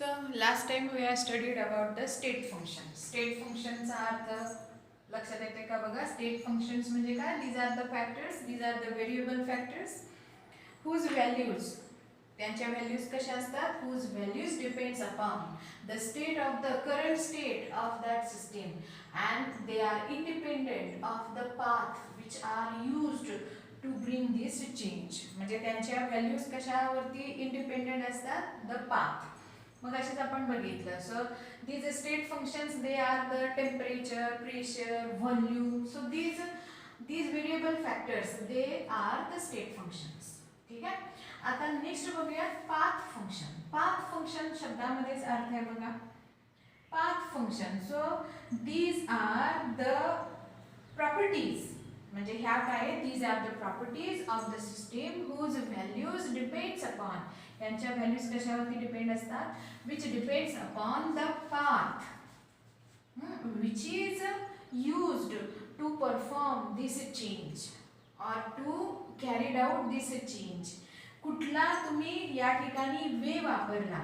So last time we have studied about the state function. State functionचा अर्थ लक्षात येते का बघा. स्टेट फंक्शन्स म्हणजे काय? These are the factors, these are the variable factors whose values त्यांच्या व्हॅल्यूज कशा असतात? whose values depends upon the state of the current state of that system and they are independent of the path which are used to bring this change. म्हणजे त्यांच्या values कशावरती independent असतात? the path. मग असेच आपण बघितलं. So these state functions they are the temperature, pressure, volume. So these variable factors they are the state functions. ठीक आहे. आता नेक्स्ट बघूया path function. path function शब्दामध्येच अर्थ आहे बघा. path function. So these are the properties. म्हणजे ह्या काय? these are the properties of the system whose values depends upon. यांच्या व्हॅल्यूज कशावरती डिपेंड असतात? which depends upon the path which is used to perform this change or to carried out this change. कुठला तुम्ही या ठिकाणी वे वापरला.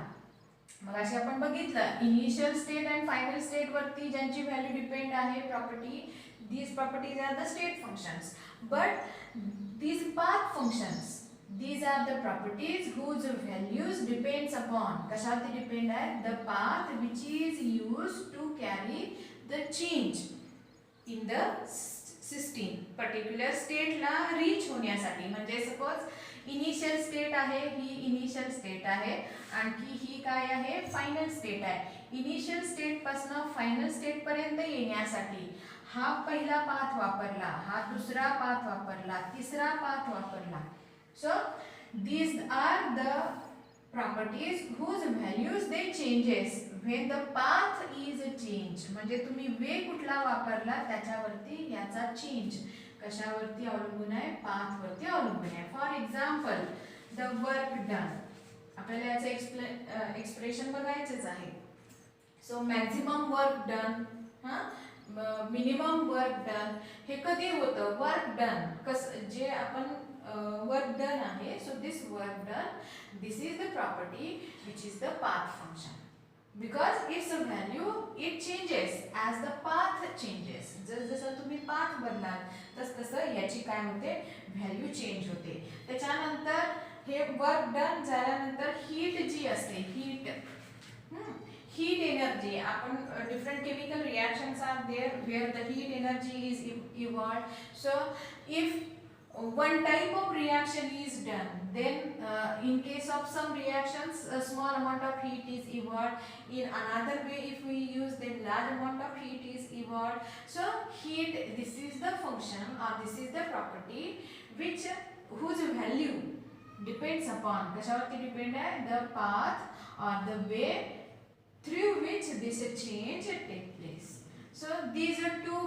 मग असे आपण बघितलं initial state and final state वरती ज्यांची व्हॅल्यू डिपेंड आहे property. these properties are the state functions but these path functions these are the properties whose values depends upon कशावरती डिपेंड आहे? the path which is used to carry the change in the system particular state ला reach होण्यासाठी. म्हणजे suppose initial state आहे, ही initial state आहे, आणखी ही काय आहे? फायनल स्टेट आहे. इनिशियल स्टेट पासून फायनल स्टेट पर्यंत येण्यासाठी हा पहिला पाथ वापरला, हा दुसरा पाथ वापरला, तिसरा पाथ वापरला. So these are the properties whose values they changes when the path is changed. म्हणजे तुम्ही वे कुठला वापरला त्याच्यावरती याचा चेंज कशावरती अवलंबून आहे? पाथ वरती अवलंबून आहे. For example the work done. आपल्याला याचं एक्सप्रेशन बघायचंच आहे. So maximum work done, minimum work done हे कधी होतं? वर्क डन कस जे आपण वर्क डन आहे. So this work done this is the property which is the path function because its value it changes as the path changes. जसं तुम्ही path बदलाल तसं याची काय होते? व्हॅल्यू चेंज होते. त्याच्यानंतर हे वर्क डन झाल्यानंतर हीट जी असते हीट एनर्जी आपण different chemical reactions are there where the heat energy is evolved. So if one type of reaction is done then in case of some reactions a small amount of heat is evolved. In another way if we use then large amount of heat is evolved. So heat this is the function or this is the property which whose value depends upon कशावरती depend आहे? the path or the way through which this change take place. So these are two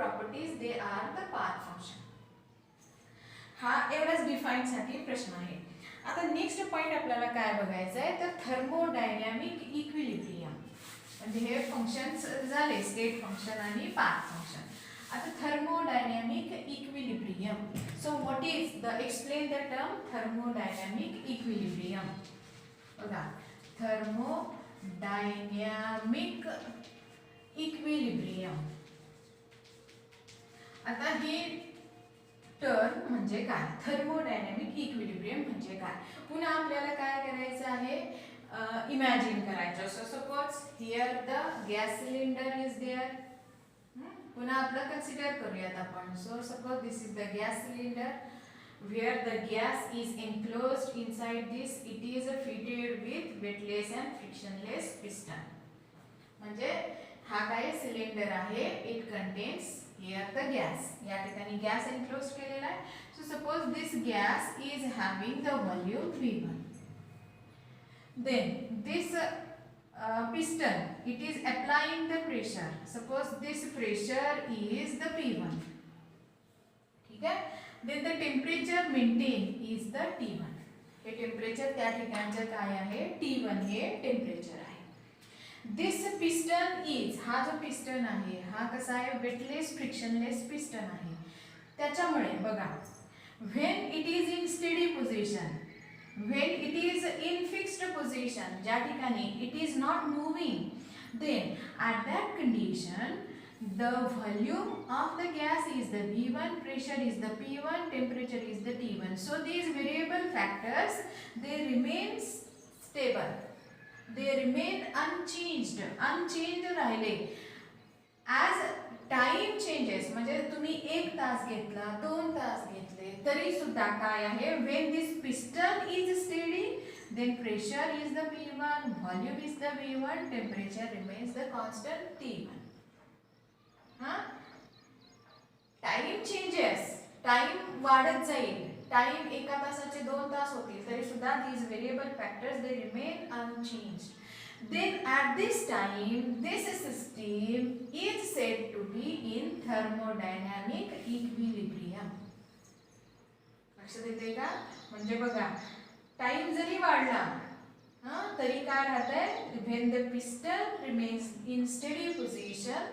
properties they are the path function. हा एवढाच define साठी प्रश्न आहे. आता next point आपल्याला काय बघायचं आहे? तर थर्मोडायनॅमिक इक्विलिब्रियम. म्हणजे हे फंक्शन्स झाले स्टेट फंक्शन आणि पाथ फंक्शन. आता thermodynamic equilibrium. So what is the explain the term thermodynamic equilibrium. बघा थर्मोडायनॅमिक इक्विलिब्रियम. आता हे टर्म म्हणजे काय? थर्मोडायनॅमिक इक्विलिब्रियम म्हणजे काय? पुन्हा आपल्याला काय करायचं आहे? इमॅजिन करायचं. So suppose here the gas cylinder is there. पुन्हा आपलं कन्सिडर करूयात आपण. So suppose this is the gas cylinder where the gas is enclosed inside this. It is fitted with weightless and frictionless piston. म्हणजे हा काय cylinder आहे? It contains here the gas. या ठिकाणी गॅस एनक्लोज केलेला आहे. So suppose this gas is having the volume V1. then this piston it is applying the pressure. suppose this pressure is the P1. ठीक आहे. then the temperature maintained is the T1. हे temperature त्या ठिकाणचं काय आहे? T1 हे temperature आहे. दिस piston is हा जो पिस्टन आहे हा कसा आहे? वेटलेस फ्रिक्शनलेस पिस्टन आहे. त्याच्यामुळे बघा when it is in steady position when it is in fixed position, ज्या ठिकाणी it is not moving, then at that condition the volume of the gas is the V1, pressure is the P1, temperature is the T1. So these variable factors, they remain stable, they remain unchanged राहिले. as time changes, म्हणजे तुम्ही 1 तास घेतला, 2 तास घेतले तरी सुद्धा काय आहे, when this piston is steady then pressure is the P1, volume is the V1, temperature remains the constant T1. Time changes, time वाढत जाईल, टाइम 1 तासाचे 2 तास होतील तरी सुद्धा these variable factors they remain unchanged. Then at this time this system is said to be in thermodynamic equilibrium. लक्षात येते का? म्हणजे बघा, टाइम जरी वाढला तरी काय राहतंय, when the piston remains in steady position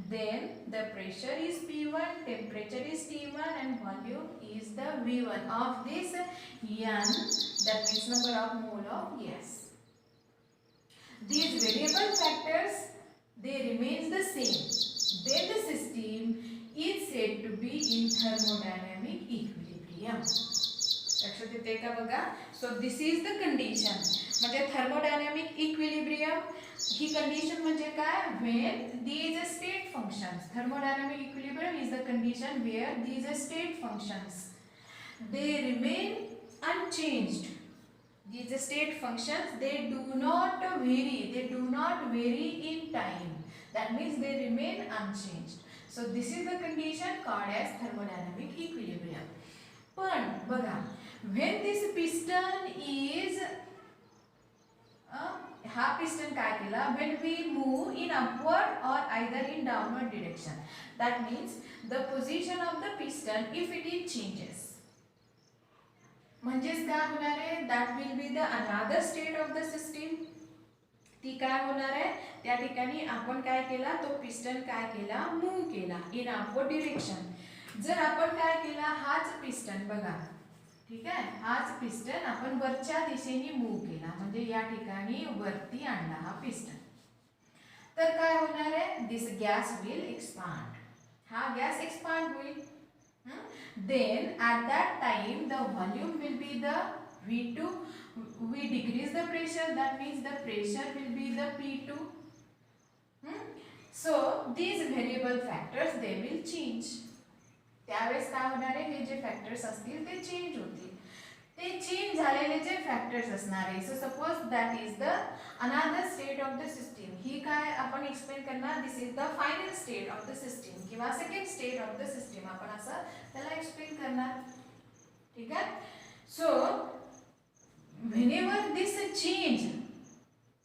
then the pressure is P1, temperature is T1 and volume is the V1 of this N, that means number of mole of gas. These variable factors they remains the same, then the system is said to be in thermodynamic equilibrium. लक्षात येते का बघा? So this is the condition, म्हणजे thermodynamic equilibrium ही condition म्हणजे काय, when these state functions, thermodynamic equilibrium is the condition where these state functions they remain unchanged. These state functions they do not vary in time, that means they remain unchanged. So this is the condition called as thermodynamic equilibrium. पण बघा, when this piston is हा piston काय केला, when we move in upward or either in downward direction, that means the position of the piston if it is changes, म्हणजेच काय होणार आहे, that will be the another state of the system. ती काय होणार आहे, त्या ठिकाणी आपण काय केला, तो पिस्टन काय केला, मूव केला इन अपवर्ड डिरेक्शन. जर आपण काय केला, हाच पिस्टन बघा, ठीक आहे, हाच पिस्टन आपण वरच्या दिशेने मूव केला, म्हणजे या ठिकाणी वरती आणला हा पिस्टन, तर काय होणार आहे, दिस गॅस विल एक्सपांड, हा गॅस एक्सपांड होईल. Then at that time the volume will be the V2, we decrease the pressure, that means the pressure will be the P2. So these variable factors they will change. त्यावेळेस काय होणार आहे, हे जे factors असतील ते change होतील. ते चेंज झालेले जे फॅक्टर्स असणार आहे, so suppose that is the another state of the system. ही काय आपण एक्सप्लेन करणार, this is the final state of the system किंवा second state of the system, आपण असं त्याला एक्सप्लेन करणार. ठीक आहे. So whenever this change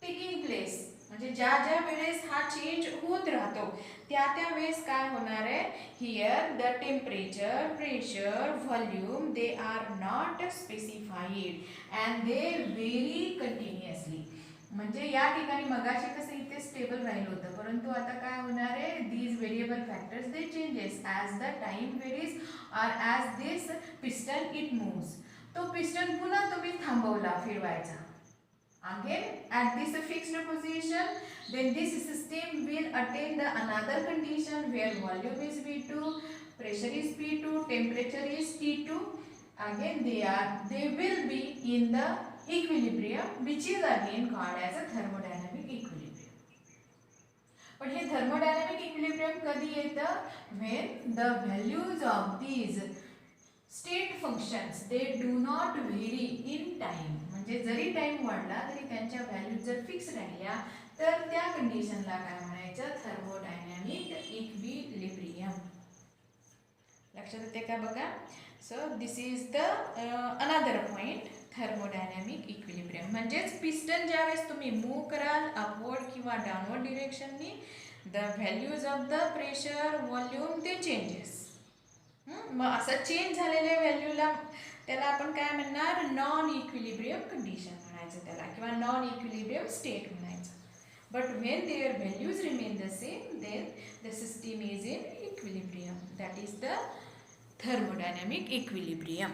taking place, म्हणजे ज्या ज्या वेळेस हा चेंज होत राहतो त्या त्या वेळेस काय होणार आहे, here the temperature, pressure, volume they are not specified and they very continuously. म्हणजे या ठिकाणी मगाशी कसं इथे स्टेबल राहिलं होतं, परंतु आता काय होणार आहे, these variable factors they changes as the time varies or as this piston it moves. तो पिस्टन पुन्हा तुम्ही थांबवला फिरवायचा, again at this fixed position, then this system will attain the another condition where volume is V2, pressure is P2, temperature is T2. Again they will be in the equilibrium, which is again called as a thermodynamic equilibrium. पण हे thermodynamic equilibrium कधी येतं, when the values of these state functions they do not vary in time. म्हणजे जरी time वाढला तरी त्यांच्या values जर फिक्स राहिल्या तर त्या कंडिशनला काय म्हणायचं, थर्मोडायनॅमिक इक्विलिब्रियम. लक्षात येते का बघा. So this is the another point, thermodynamic equilibrium. म्हणजेच पिस्टन ज्यावेळेस तुम्ही मूव्ह कराल अपवर्ड किंवा डाउनवर्ड डिरेक्शननी, the values of the pressure, volume ते चेंजेस. मग असं चेंज झालेल्या व्हॅल्यूला त्याला आपण काय म्हणणार, नॉन इक्विलिब्रियम कंडिशन म्हणायचं त्याला, किंवा नॉन इक्विलिब्रियम स्टेट म्हणायचं. But when their values remain the same then the system is in equilibrium, that is the thermodynamic equilibrium.